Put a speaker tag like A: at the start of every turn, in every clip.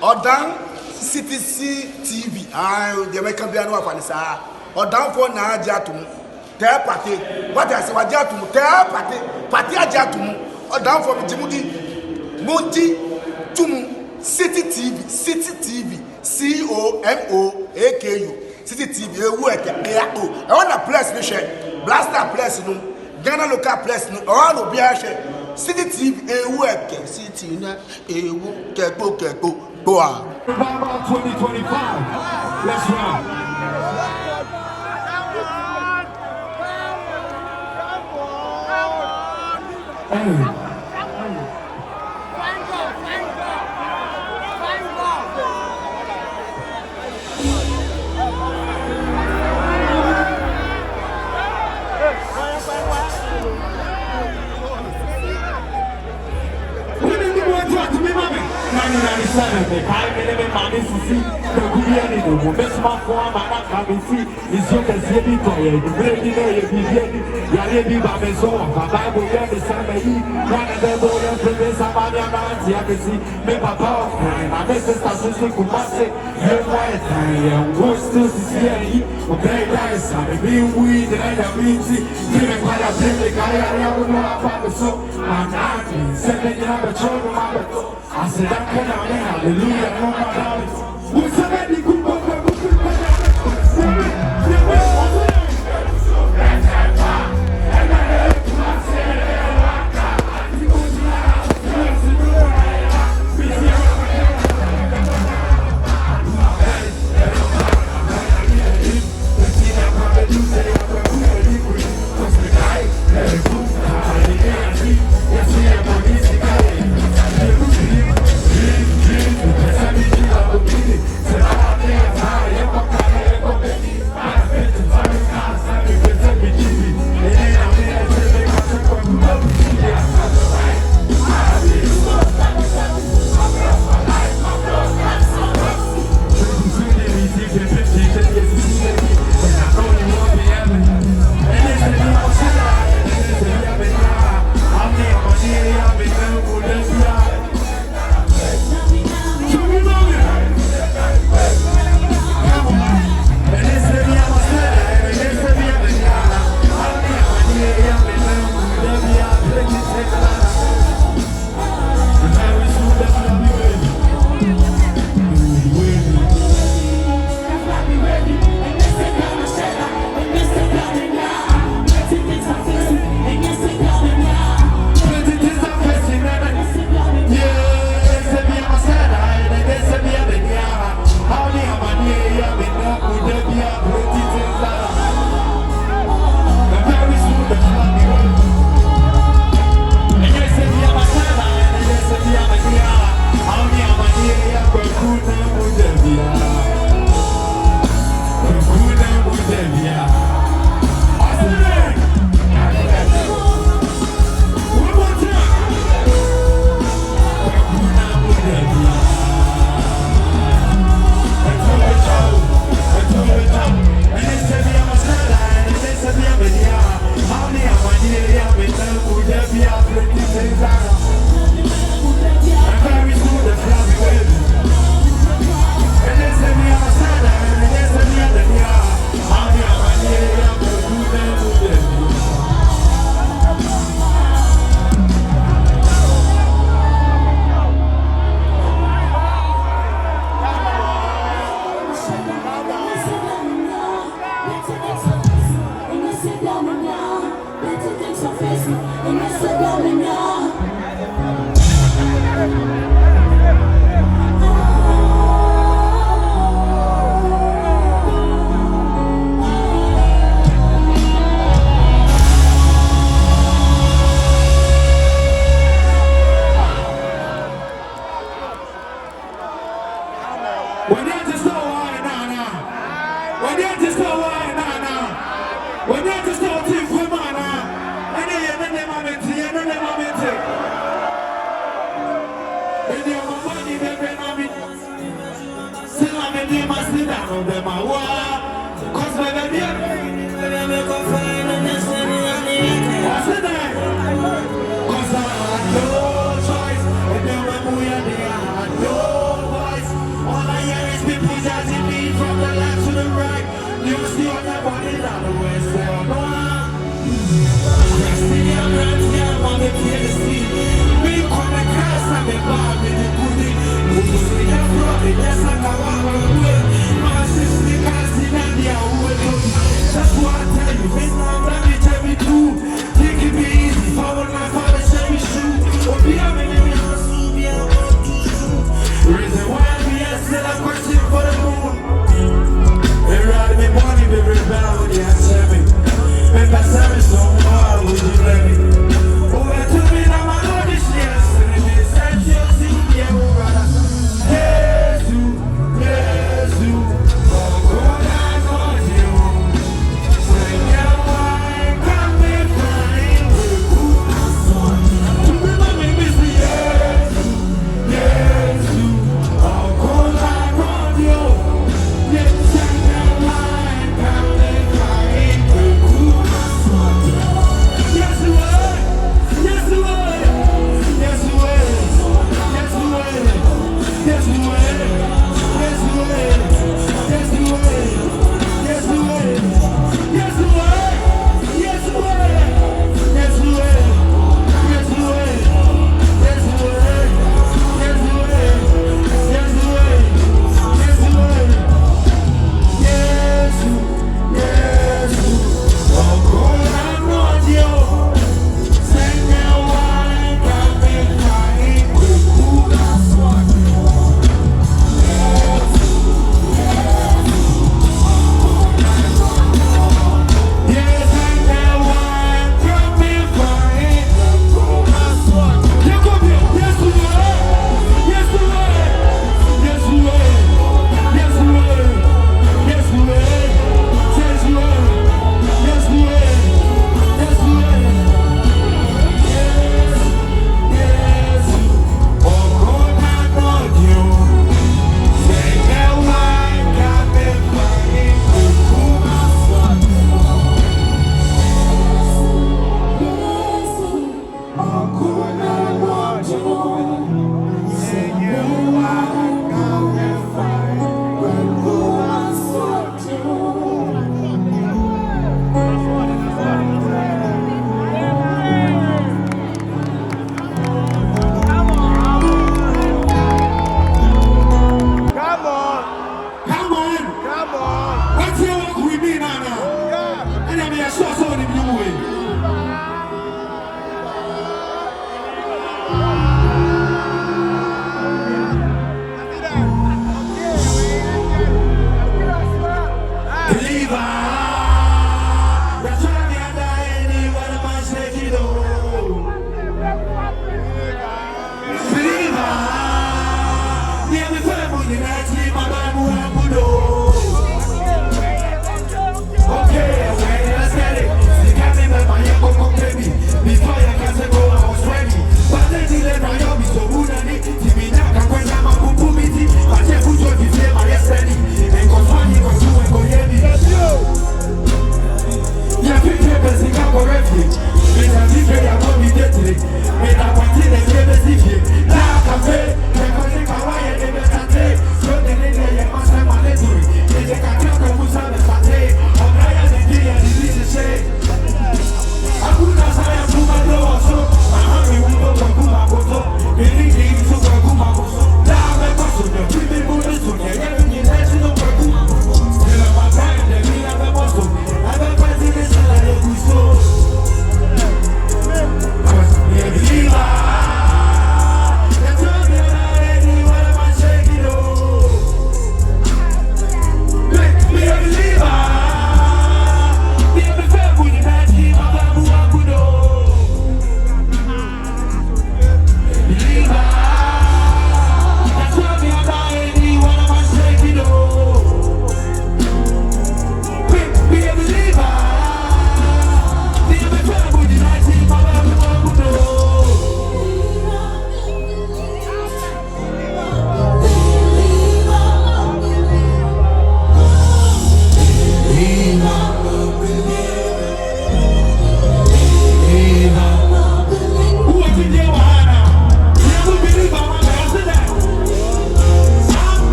A: Odan CTC TV. The American piano of Anissa. Odan for na Jatum. Tell party. What I say, what Jatum? Tell party Jatum. Odan for Jimudi. Monty Tumu. City TV. COMOAKU. City TV. I want a place, Blaster place, no. Ghana local place, no. All of the City TV, City, Keko, go on.
B: 2025. Let's run. Hey. I never managed to see the Guiani, the best man for my coming see. Is your Cassidy toy, the Brady, Yadi Babeso, a Bible, the Samay, one of the Boyan, Professor Mania Nancy, I can see, make a call, and I miss the Sassi Kumase, you're quiet, and what's still CCA, okay, guys, I'm being weed, and I have been see, giving quite a big guy, I don't know about the soul, I'm not, sending you a children, I said, I can't. Hallelujah, no matter who's already good.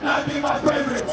B: Not be my favorite.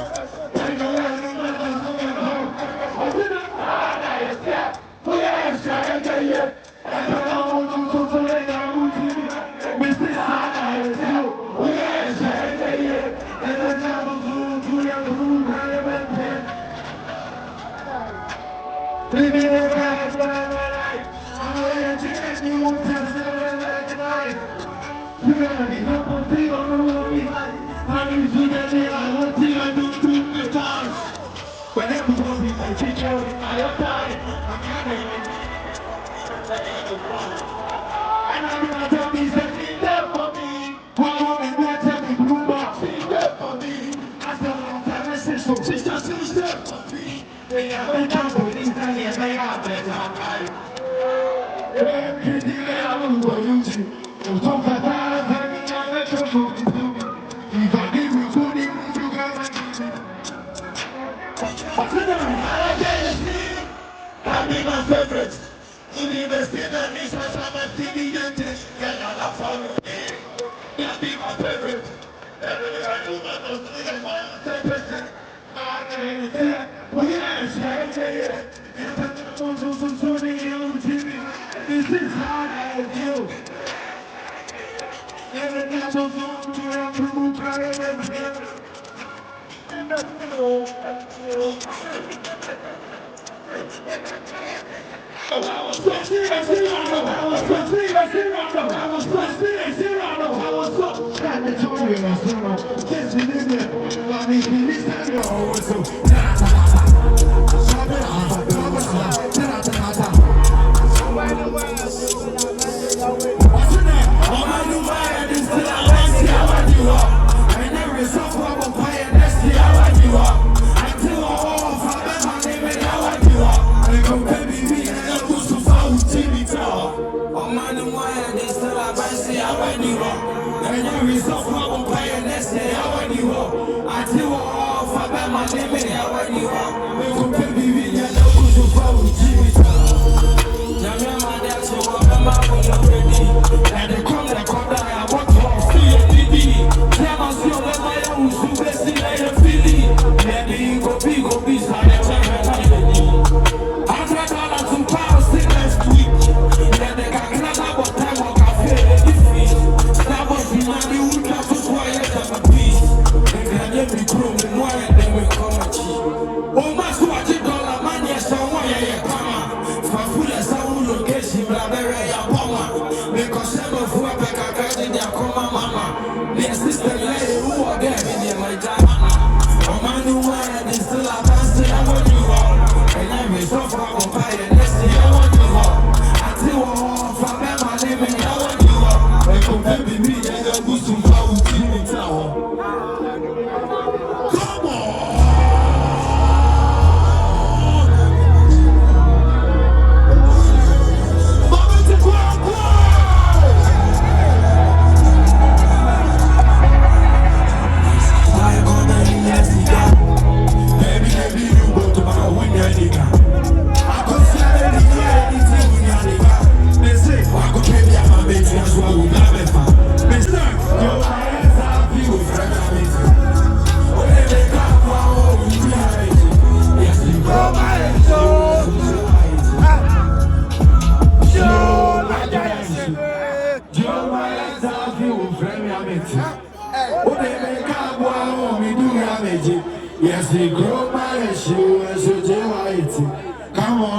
B: Yes, they grow my shoe and so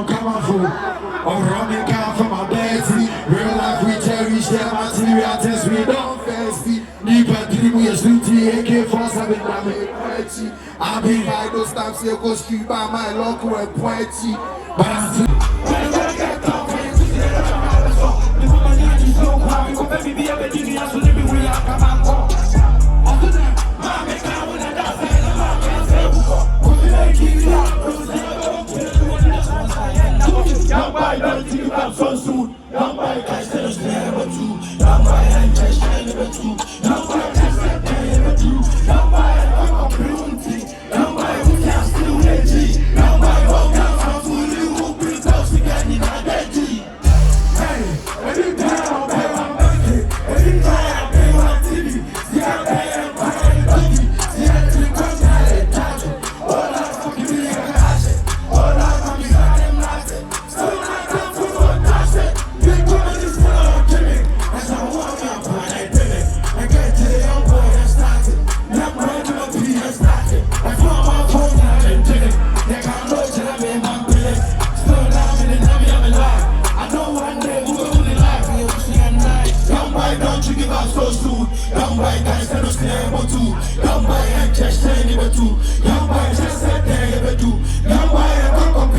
B: come on, fool. Or run me down from my Betty. Real life, we cherish their material test. We don't fancy. Nipa dream, we are sweetie. AK-47, I've been by those times, you go street by my local and poetry. But I'm still. So soon, young boy, I still never do. Young boy, I just never do. Young boy, I just never do. Young boy, I'm a community. Young boy, who can still ready. Young boy, who can come to you, who brings us again in our daddy. Hey, every time I pay my money, every time I pay my TV, see I pay and buy a TV, see I drink one night and touch it. All I fucking be a cash it. All I come is I am nothing. So I come to I get give up so soon. Young boy guys and no stable too. Young boy and just saying it too. Young boy just said they ever do. Young boy and